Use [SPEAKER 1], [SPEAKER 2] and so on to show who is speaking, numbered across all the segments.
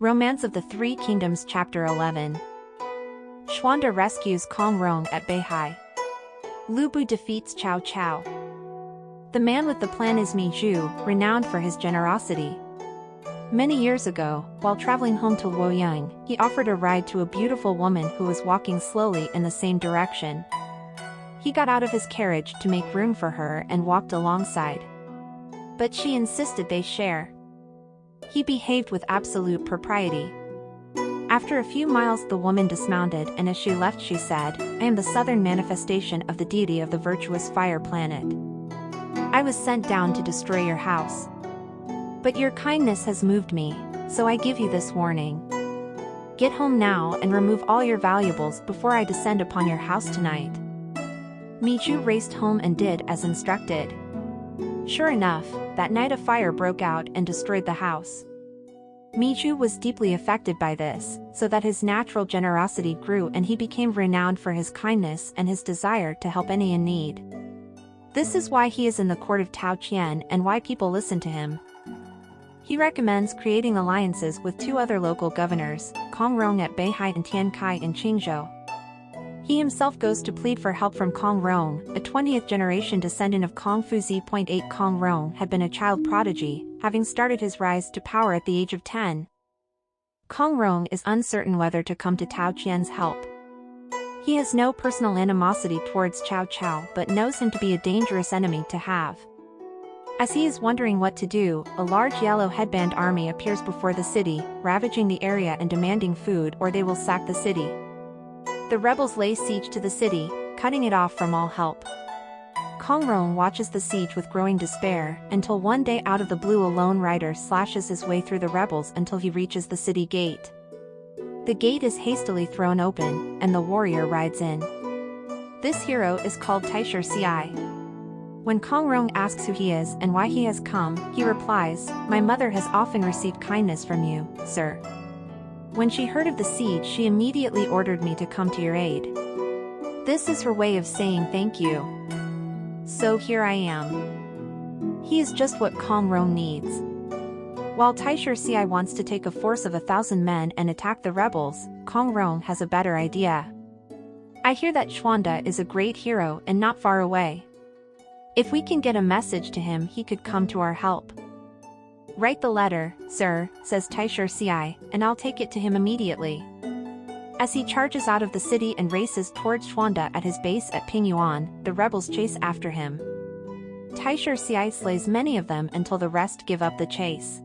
[SPEAKER 1] Romance of the Three Kingdoms Chapter 11. Xuanda rescues Kong Rong at Beihai. Lu Bu defeats Cao Cao. The man with the plan is Mi Zhu, renowned for his generosity. Many years ago, while traveling home to Luoyang, he offered a ride to a beautiful woman who was walking slowly in the same direction. He got out of his carriage to make room for her and walked alongside. But she insisted they share. He behaved with absolute propriety. After a few miles the woman dismounted, and as she left she said, "I am the southern manifestation of the deity of the virtuous fire planet. I was sent down to destroy your house. But your kindness has moved me, so I give you this warning. Get home now and remove all your valuables before I descend upon your house tonight." Mi Zhu raced home and did as instructed. Sure enough, that night a fire broke out and destroyed the house. Mi Zhu was deeply affected by this, so that his natural generosity grew and he became renowned for his kindness and his desire to help any in need. This is why he is in the court of Tao Qian and why people listen to him. He recommends creating alliances with two other local governors, Kong Rong at Beihai and Tian Kai in Qingzhou. He himself goes to plead for help from Kong Rong, a 20th generation descendant of Kong Fuzi. 8 Kong Rong had been a child prodigy, having started his rise to power at the age of 10. Kong Rong is uncertain whether to come to Tao Qian's help. He has no personal animosity towards Cao Cao but knows him to be a dangerous enemy to have. As he is wondering what to do, a large yellow headband army appears before the city, ravaging the area and demanding food or they will sack the city. The rebels lay siege to the city, cutting it off from all help. Kong Rong watches the siege with growing despair, until one day out of the blue a lone rider slashes his way through the rebels until he reaches the city gate. The gate is hastily thrown open, and the warrior rides in. This hero is called Taisher Ci. When Kong Rong asks who he is and why he has come, he replies, "My mother has often received kindness from you, sir. When she heard of the siege she immediately ordered me to come to your aid. This is her way of saying thank you. So here I am." He is just what Kong Rong needs. While Taisher Ci wants to take a force of 1,000 men and attack the rebels, Kong Rong has a better idea. "I hear that Xuanda is a great hero and not far away. If we can get a message to him he could come to our help." "Write the letter, sir," says Taisher Ci, "and I'll take it to him immediately." As he charges out of the city and races towards Xuanda at his base at Pingyuan, the rebels chase after him. Taisher Ci slays many of them until the rest give up the chase.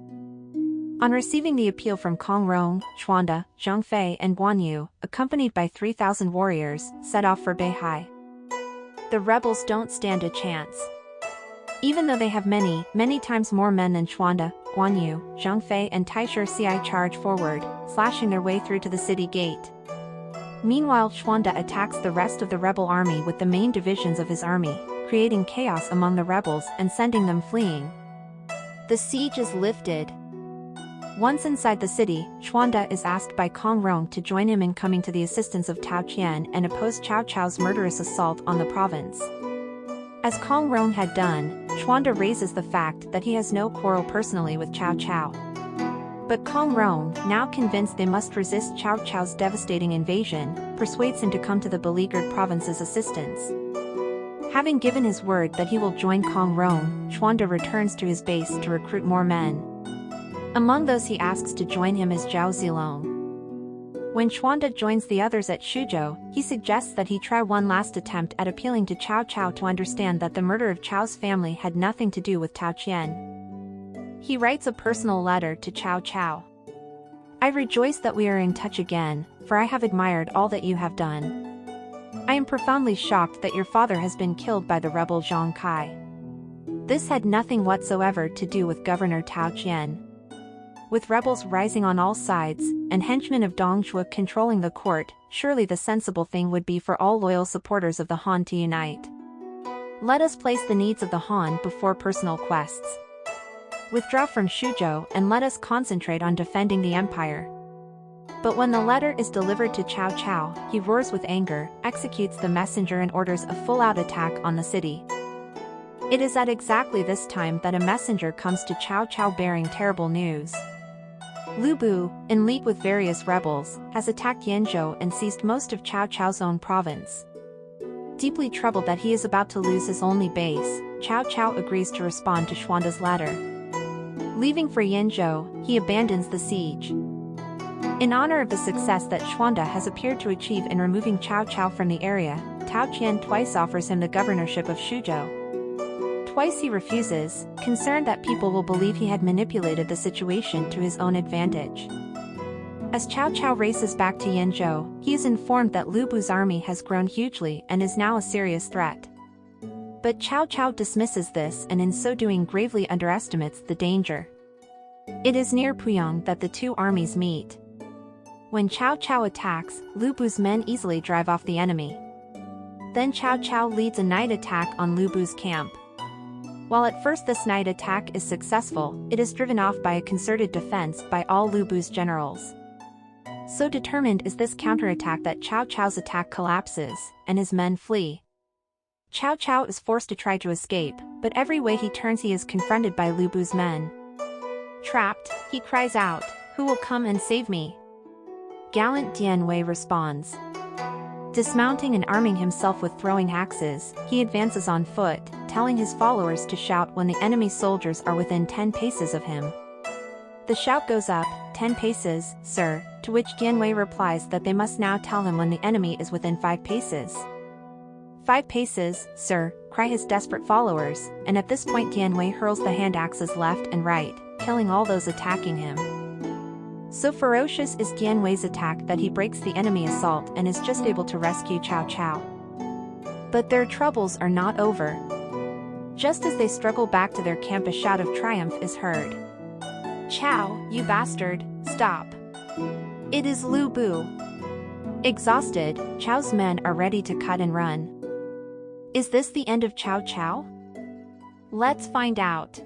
[SPEAKER 1] On receiving the appeal from Kong Rong, Xuanda, Zhongfei and Guanyu, accompanied by 3,000 warriors, set off for Beihai. The rebels don't stand a chance. Even though they have many times more men than Xuanda, Guanyu, Zhongfei and Taisher Ci charge forward, slashing their way through to the city gate. Meanwhile Xuanda attacks the rest of the rebel army with the main divisions of his army, creating chaos among the rebels and sending them fleeing. The siege is lifted. Once inside the city, Xuanda is asked by Kong Rong to join him in coming to the assistance of Tao Qian and oppose Cao Cao's murderous assault on the province. As Kong Rong had done, Xuanda raises the fact that he has no quarrel personally with Cao Cao. But Kong Rong, now convinced they must resist Cao Cao's devastating invasion, persuades him to come to the beleaguered province's assistance. Having given his word that he will join Kong Rong, Xuanda returns to his base to recruit more men. Among those he asks to join him is Zhao Zilong. When Xuanda joins the others at Shuzhou, he suggests that he try one last attempt at appealing to Cao Cao to understand that the murder of Cao's family had nothing to do with Tao Qian. He writes a personal letter to Cao Cao. "I rejoice that we are in touch again, for I have admired all that you have done. I am profoundly shocked that your father has been killed by the rebel Zhang Kai. This had nothing whatsoever to do with Governor Tao Qian. With rebels rising on all sides, and henchmen of Dong Zhuo controlling the court, surely the sensible thing would be for all loyal supporters of the Han to unite. Let us place the needs of the Han before personal quests. Withdraw from Shuzhou and let us concentrate on defending the empire." But when the letter is delivered to Cao Cao, he roars with anger, executes the messenger and orders a full-out attack on the city. It is at exactly this time that a messenger comes to Cao Cao bearing terrible news. Lu Bu, in league with various rebels, has attacked Yanzhou and seized most of Cao Cao's own province. Deeply troubled that he is about to lose his only base, Cao Cao agrees to respond to Xuanda's letter. Leaving for Yanzhou, he abandons the siege. In honor of the success that Xuanda has appeared to achieve in removing Cao Cao from the area, Tao Qian twice offers him the governorship of Shuzhou. Twice he refuses, concerned that people will believe he had manipulated the situation to his own advantage. As Cao Cao races back to Yanzhou, he is informed that Lu Bu's army has grown hugely and is now a serious threat. But Cao Cao dismisses this and in so doing gravely underestimates the danger. It is near Puyang that the two armies meet. When Cao Cao attacks, Lu Bu's men easily drive off the enemy. Then Cao Cao leads a night attack on Lu Bu's camp. While at first this night attack is successful, it is driven off by a concerted defense by all Lu Bu's generals. So determined is this counterattack that Cao Cao's attack collapses, and his men flee. Cao Cao is forced to try to escape, but every way he turns he is confronted by Lu Bu's men. Trapped, he cries out, "Who will come and save me?" Gallant Dian Wei responds. Dismounting and arming himself with throwing axes, he advances on foot, telling his followers to shout when the enemy soldiers are within 10 paces of him. The shout goes up, 10 paces, sir, to which Dian Wei replies that they must now tell him when the enemy is within 5 paces. 5 paces, sir, cry his desperate followers, and at this point Dian Wei hurls the hand axes left and right, killing all those attacking him. So ferocious is Dian Wei's attack that he breaks the enemy assault and is just able to rescue Cao Cao. But their troubles are not over. Just as they struggle back to their camp, a shout of triumph is heard. "Cao, you bastard, stop!" It is Lu Bu. Exhausted, Cao's men are ready to cut and run. Is this the end of Cao Cao? Let's find out.